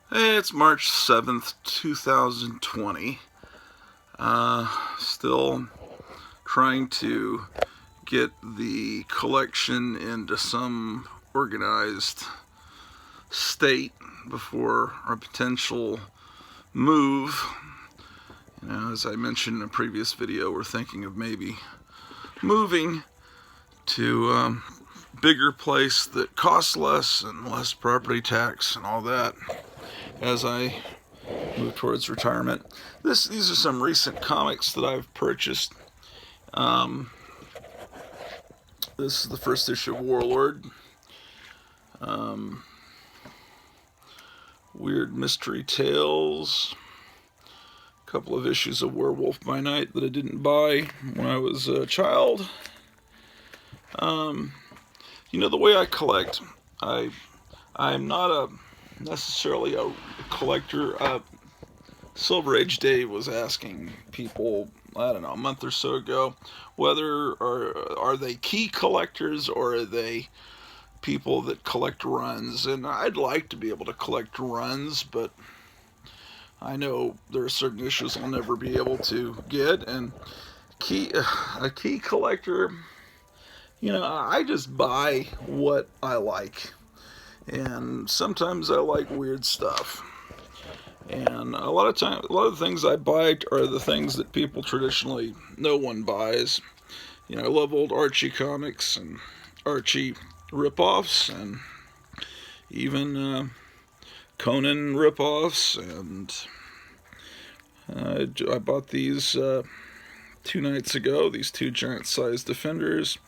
Hey, it's March 7th, 2020. Still trying to get the collection into some organized state before our potential move. As I mentioned in a previous video, we're thinking of maybe moving to a bigger place that costs less and less property tax and all that as I move towards retirement. These are some recent comics that I've purchased. This is the first issue of Warlord. Weird Mystery Tales. A couple of issues of Werewolf by Night that I didn't buy when I was a child. The way I collect, I'm not necessarily a collector. Silver Age Dave was asking people, I don't know, a month or so ago, whether are they key collectors or are they people that collect runs. And I'd like to be able to collect runs, but I know there are certain issues I'll never be able to get. And a key collector, I just buy what I like. And sometimes I like weird stuff. And a lot of the things I buy are the things that people traditionally, no one buys. I love old Archie comics and Archie ripoffs, and even Conan ripoffs. And I bought these 2 nights ago. These 2 giant-sized Defenders.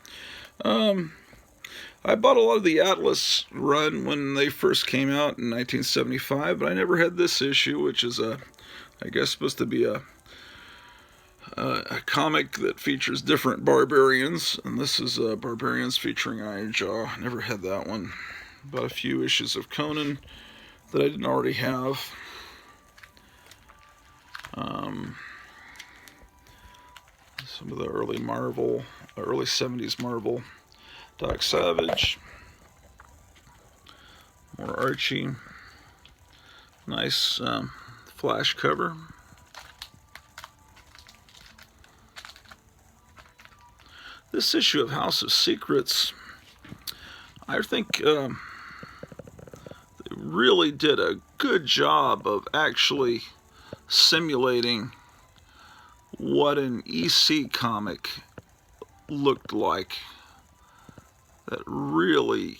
I bought a lot of the Atlas run when they first came out in 1975, but I never had this issue, which is I guess supposed to be a comic that features different barbarians, and this is Barbarians featuring Iron Jaw. I never had that one. Bought a few issues of Conan that I didn't already have. Some of the early 70s Marvel. Doc Savage. More Archie. Nice flash cover. This issue of House of Secrets, I think they really did a good job of actually simulating what an EC comic looked like. That really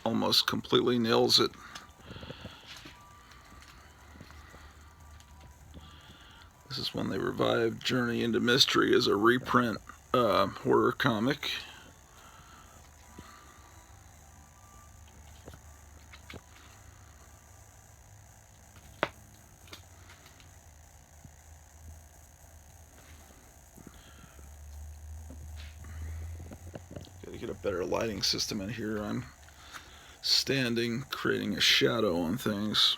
almost completely nails it. This is when they revived Journey into Mystery as a reprint horror comic. Gotta get a better lighting system in here. I'm standing, creating a shadow on things.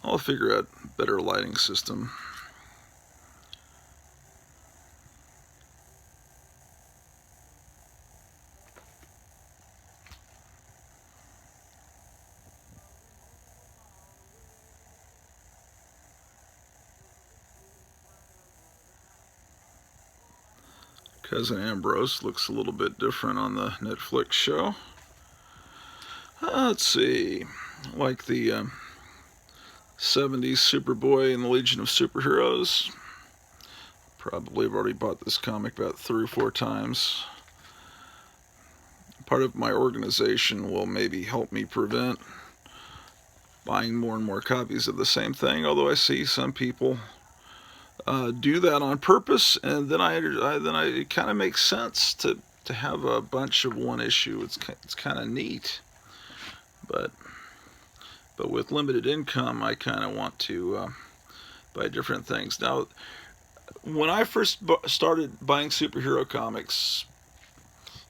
I'll figure out a better lighting system. Cousin Ambrose looks a little bit different on the Netflix show. Let's see. Like the 70s Superboy and the Legion of Superheroes. Probably have already bought this comic about 3 or 4 times. Part of my organization will maybe help me prevent buying more and more copies of the same thing, although I see some people do that on purpose, and then it kind of makes sense to have a bunch of one issue. It's kind of neat, but with limited income, I kind of want to buy different things. Now, when I first started buying superhero comics,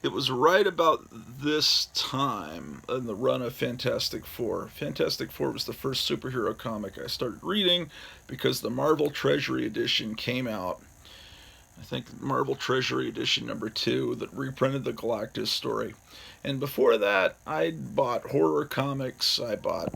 it was right about this time in the run of Fantastic Four. Fantastic Four was the first superhero comic I started reading because the Marvel Treasury Edition came out I think Marvel Treasury Edition #2 that reprinted the Galactus story. And before that, I bought horror comics. I bought,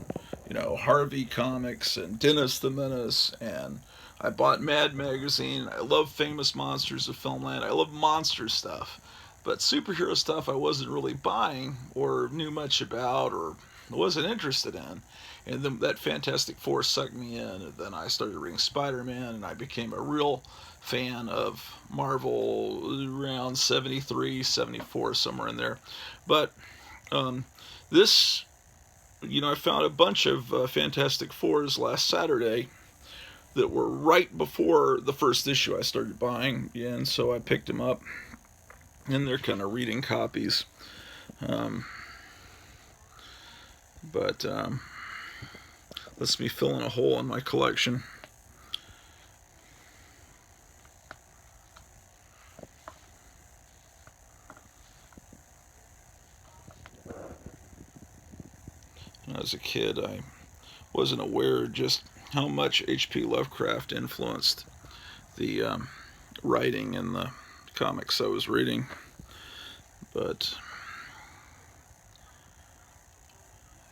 Harvey Comics and Dennis the Menace, and I bought Mad Magazine. I love Famous Monsters of Filmland. I love monster stuff. But superhero stuff I wasn't really buying or knew much about or wasn't interested in. And then that Fantastic Four sucked me in, and then I started reading Spider-Man, and I became a real fan of Marvel around 73, 74, somewhere in there. But this, I found a bunch of Fantastic Fours last Saturday that were right before the first issue I started buying, and so I picked them up, and they're kind of reading copies. But lets me fill in a hole in my collection. When I was a kid, I wasn't aware just how much H.P. Lovecraft influenced the writing in the comics I was reading. But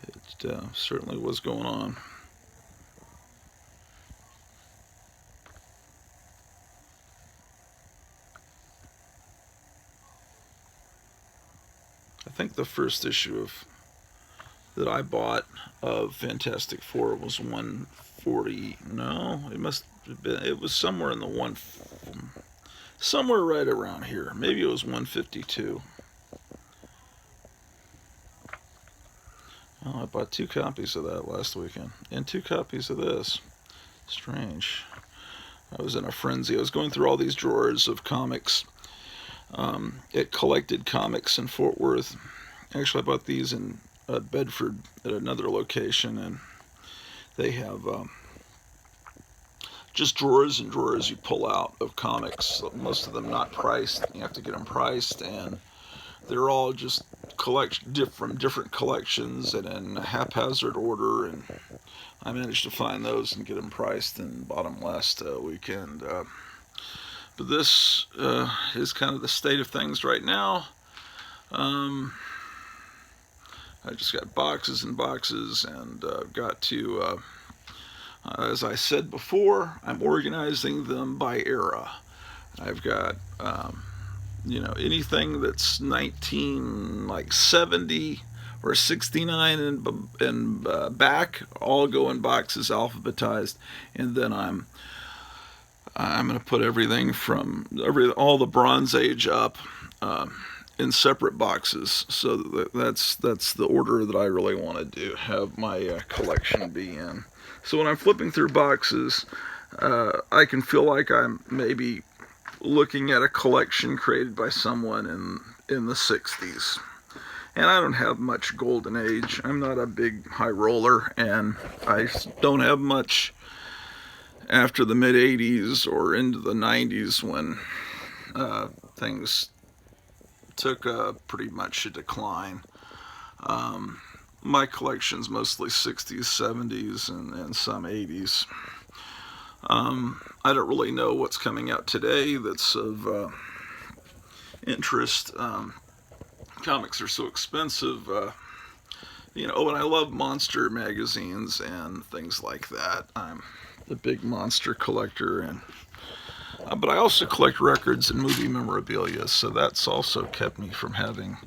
it certainly was going on. I think the first issue that I bought of Fantastic Four was 140. No, it must have been. It was somewhere in the somewhere right around here. Maybe it was 152. Oh, I bought 2 copies of that last weekend, and 2 copies of this. Strange. I was in a frenzy. I was going through all these drawers of comics. It collected comics in Fort Worth. Actually, I bought these in Bedford at another location, and they have just drawers and drawers you pull out of comics. Most of them not priced. You have to get them priced, and they're all just from different collections and in haphazard order. And I managed to find those and get them priced and bought them last weekend. But this is kind of the state of things right now. I just got boxes and boxes, and got to, as I said before, I'm organizing them by era. I've got, anything that's 1970 or 69 and back, all go in boxes, alphabetized, and then I'm going to put everything from all the Bronze Age up in separate boxes. So that's the order that I really want to have my collection be in. So when I'm flipping through boxes, I can feel like I'm maybe looking at a collection created by someone in the 60s. And I don't have much golden age. I'm not a big high roller, and I don't have much after the mid 80s or into the 90s when things took pretty much a decline. My collection's mostly 60s, 70s, and some 80s. I don't really know what's coming out today that's of interest. Comics are so expensive. And I love monster magazines and things like that. I'm a big monster collector, and but I also collect records and movie memorabilia, so that's also kept me from having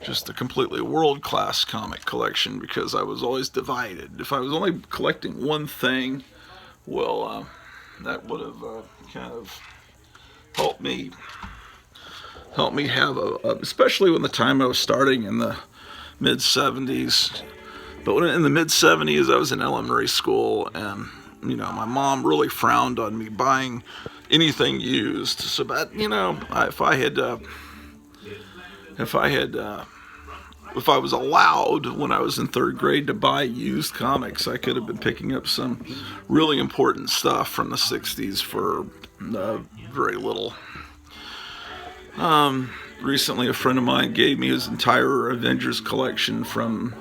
just a completely world-class comic collection, because I was always divided. If I was only collecting one thing, well, that would have kind of helped me have especially when the time I was starting in the mid-70s. But when in the mid-70s, I was in elementary school, and my mom really frowned on me buying anything used. So, but if I was allowed when I was in 3rd grade to buy used comics, I could have been picking up some really important stuff from the 60s for very little. Recently, a friend of mine gave me his entire Avengers collection from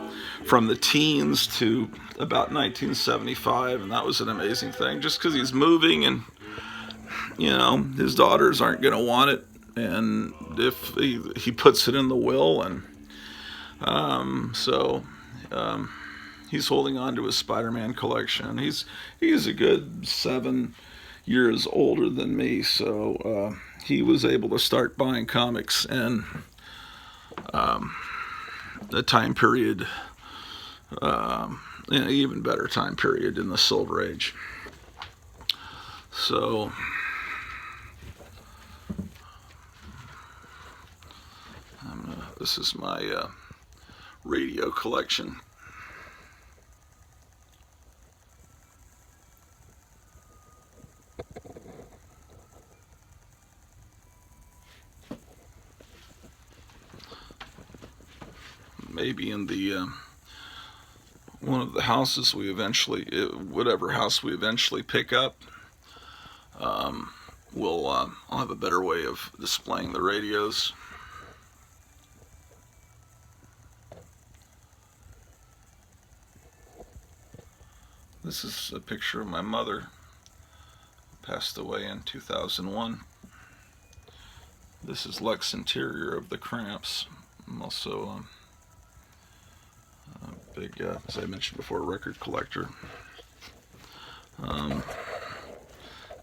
the teens to about 1975, and that was an amazing thing, just because he's moving, and his daughters aren't going to want it, and if he puts it in the will, and so he's holding on to his Spider-Man collection. He's a good 7 years older than me, so he was able to start buying comics in a time period, an even better time period in the Silver Age. So this is my radio collection. Maybe in the one of the houses we eventually, whatever house we eventually pick up, I'll have a better way of displaying the radios. This is a picture of my mother, who passed away in 2001. This is Lex Interior of the Cramps. I'm also a big, as I mentioned before, record collector.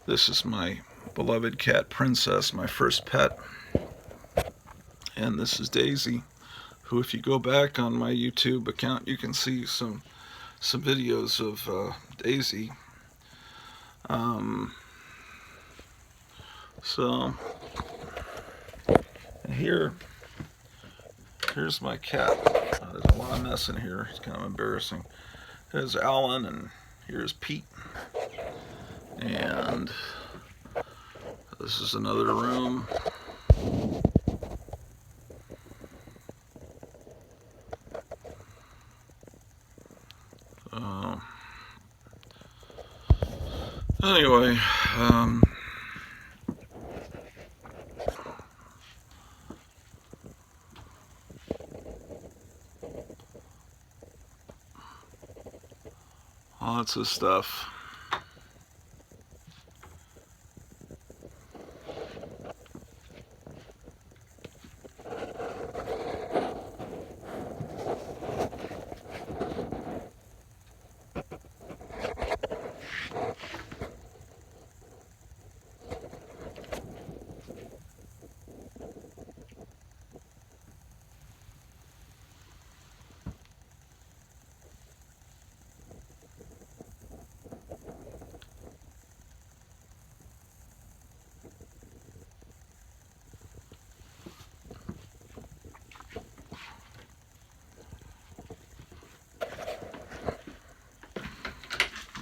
This is my beloved cat Princess, my first pet. And this is Daisy, who, if you go back on my YouTube account, you can see some videos of Daisy. So, and here's my cat. There's a lot of mess in here. It's kind of embarrassing. There's Alan, and here's Pete. And this is another room. Anyway, lots of stuff.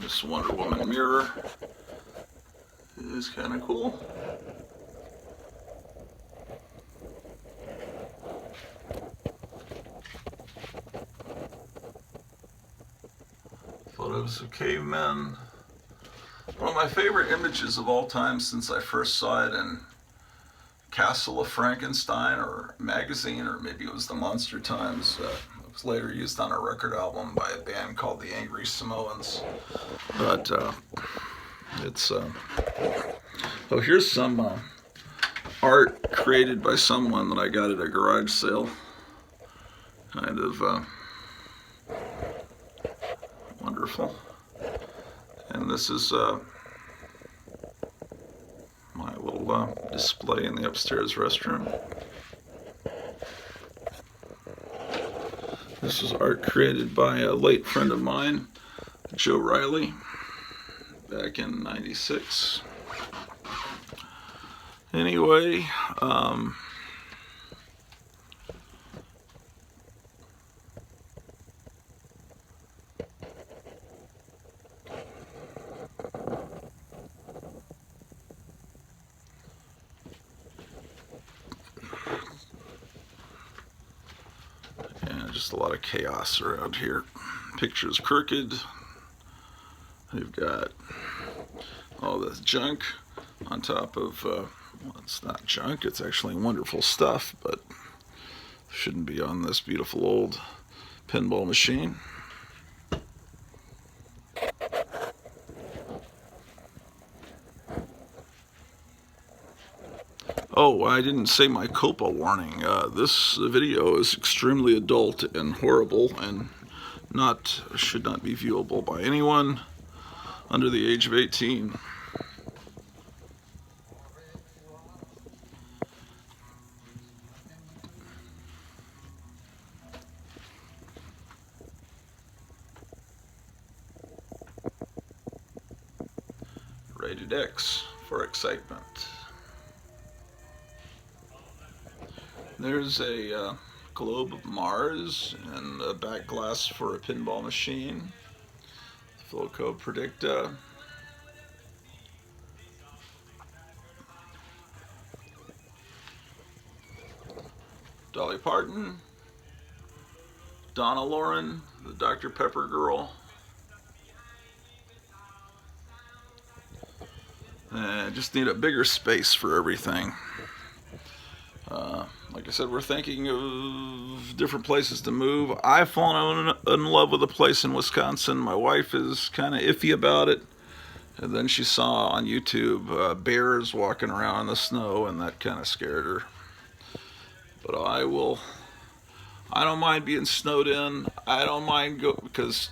This Wonder Woman mirror is kind of cool. Photos of cavemen. One of my favorite images of all time since I first saw it in Castle of Frankenstein or magazine, or maybe it was the Monster Times. It was later used on a record album by a band called the Angry Samoans. But it's oh, here's some art created by someone that I got at a garage sale. Kind of wonderful. And this is my little display in the upstairs restroom. This is art created by a late friend of mine, Joe Riley, back in '96. Anyway, just a lot of chaos around here. Picture's crooked. They've got all this junk on top of, well, it's not junk, it's actually wonderful stuff, but shouldn't be on this beautiful old pinball machine. Oh, I didn't say my COPA warning. This video is extremely adult and horrible and should not be viewable by anyone under the age of 18. Rated X for excitement. There's a globe of Mars and a back glass for a pinball machine. Flowco Predicta. Dolly Parton. Donna Lauren, the Dr. Pepper girl. And just need a bigger space for everything. Like I said, we're thinking of different places to move. I've fallen in love with a place in Wisconsin. My wife is kind of iffy about it. And then she saw on YouTube bears walking around in the snow, and that kind of scared her. But I don't mind being snowed in. I don't mind because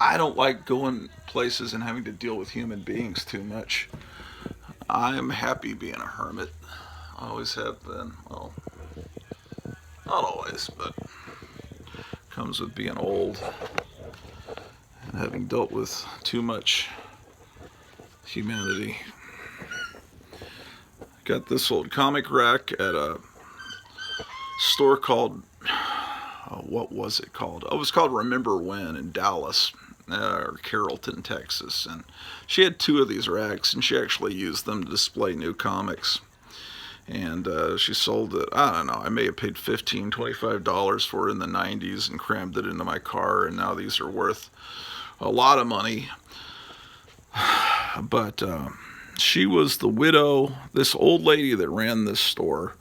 I don't like going places and having to deal with human beings too much. I am happy being a hermit. I always have been. Well, not always, but comes with being old and having dealt with too much humanity. Got this old comic rack at a store called, what was it called? Oh, it was called Remember When in Dallas, or Carrollton, Texas. And she had 2 of these racks, and she actually used them to display new comics. And she sold it, I don't know, I may have paid $15, $25 for it in the 90s and crammed it into my car, and now these are worth a lot of money. But she was the widow. This old lady that ran this store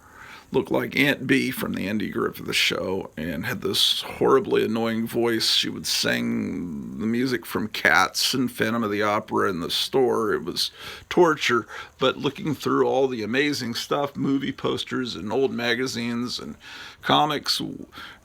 looked like Aunt Bee from the Andy Griffith Show and had this horribly annoying voice. She would sing the music from Cats and Phantom of the Opera in the store. It was torture, but looking through all the amazing stuff, movie posters and old magazines and comics,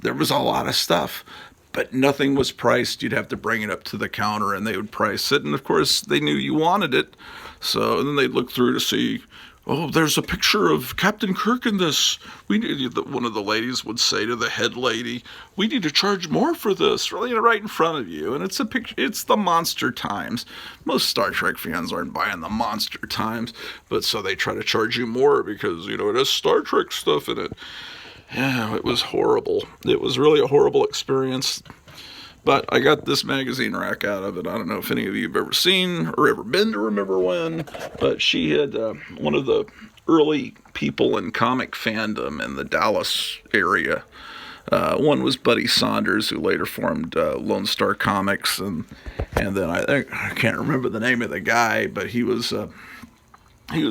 there was a lot of stuff. But nothing was priced. You'd have to bring it up to the counter and they would price it. And of course, they knew you wanted it. So then they'd look through to see, oh, there's a picture of Captain Kirk in this. One of the ladies would say to the head lady, we need to charge more for this, really, right in front of you. And it's a picture. It's the Monster Times. Most Star Trek fans aren't buying the Monster Times, but so they try to charge you more because, it has Star Trek stuff in it. Yeah, it was horrible. It was really a horrible experience. But I got this magazine rack out of it. I don't know if any of you have ever seen or ever been to Remember When, but she had one of the early people in comic fandom in the Dallas area. One was Buddy Saunders, who later formed Lone Star Comics, and then I can't remember the name of the guy, but he was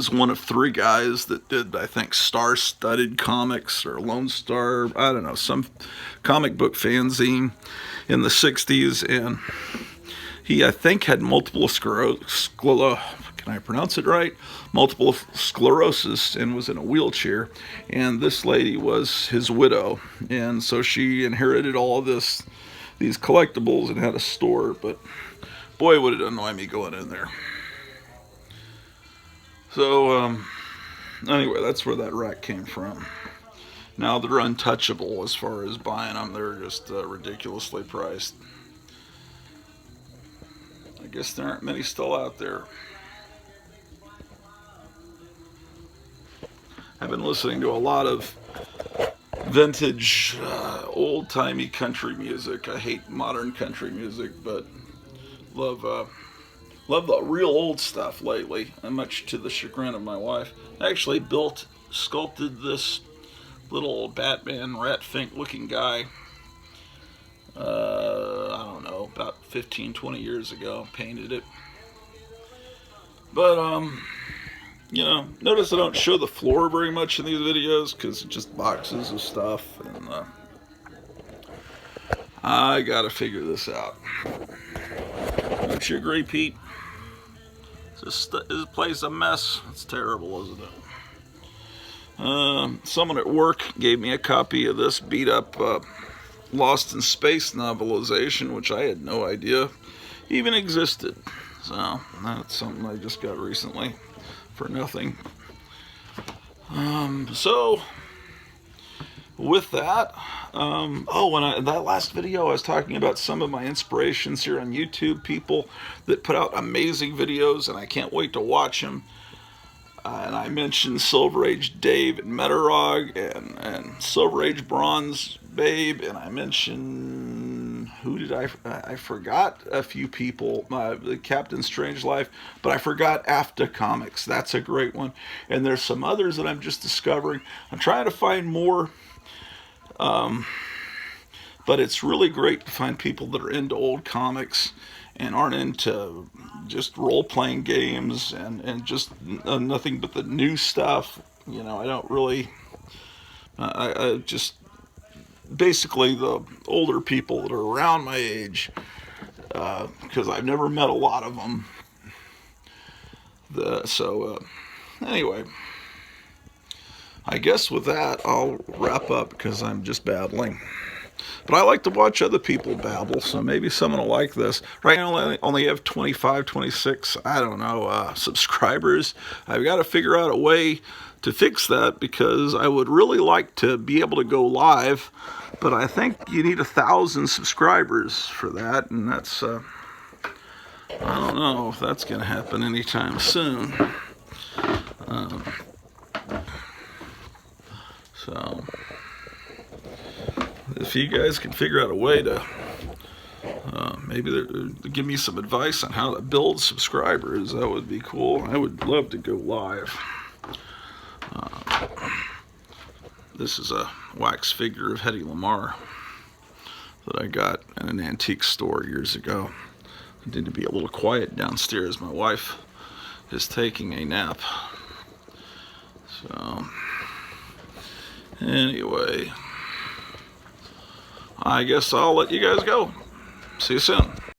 one of 3 guys that did, I think, Star-Studded Comics or Lone Star, I don't know, some comic book fanzine in the 60s, and he, I think, had multiple sclerosis, can I pronounce it right? Multiple sclerosis, and was in a wheelchair, and this lady was his widow, and so she inherited all of these collectibles and had a store, but boy, would it annoy me going in there. So, anyway, that's where that rack came from. Now they're untouchable as far as buying them. They're just ridiculously priced. I guess there aren't many still out there. I've been listening to a lot of vintage, old-timey country music. I hate modern country music, but love the real old stuff lately, and much to the chagrin of my wife. I actually sculpted this little Batman Rat Fink looking guy, I don't know, about 15, 20 years ago. Painted it. But, notice I don't show the floor very much in these videos because it's just boxes of stuff, and I gotta figure this out. Don't you agree, Pete? This place a mess. It's terrible, isn't it? Someone at work gave me a copy of this beat up Lost in Space novelization, which I had no idea even existed. So that's something I just got recently for nothing. So with that, and that last video I was talking about some of my inspirations here on YouTube, people that put out amazing videos, and I can't wait to watch them. And I mentioned Silver Age Dave and Metarog and Silver Age Bronze Babe, and I mentioned, who did I forgot a few people, the Captain Strangelove, but I forgot AFTA Comics. That's a great one. And there's some others that I'm just discovering. I'm trying to find more, but it's really great to find people that are into old comics and aren't into just role-playing games and just nothing but the new stuff. You know, I don't really, I just, basically the older people that are around my age, because I've never met a lot of them. Anyway, I guess with that, I'll wrap up because I'm just babbling. But I like to watch other people babble, so maybe someone will like this. Right now, I only have 25, 26, I don't know, subscribers. I've got to figure out a way to fix that because I would really like to be able to go live, but I think you need 1,000 subscribers for that, and that's, I don't know if that's going to happen anytime soon. So if you guys can figure out a way to maybe give me some advice on how to build subscribers, that would be cool. I would love to go live. This is a wax figure of Hedy Lamarr that I got in an antique store years ago. I need to be a little quiet downstairs. My wife is taking a nap. So anyway, I guess I'll let you guys go. See you soon.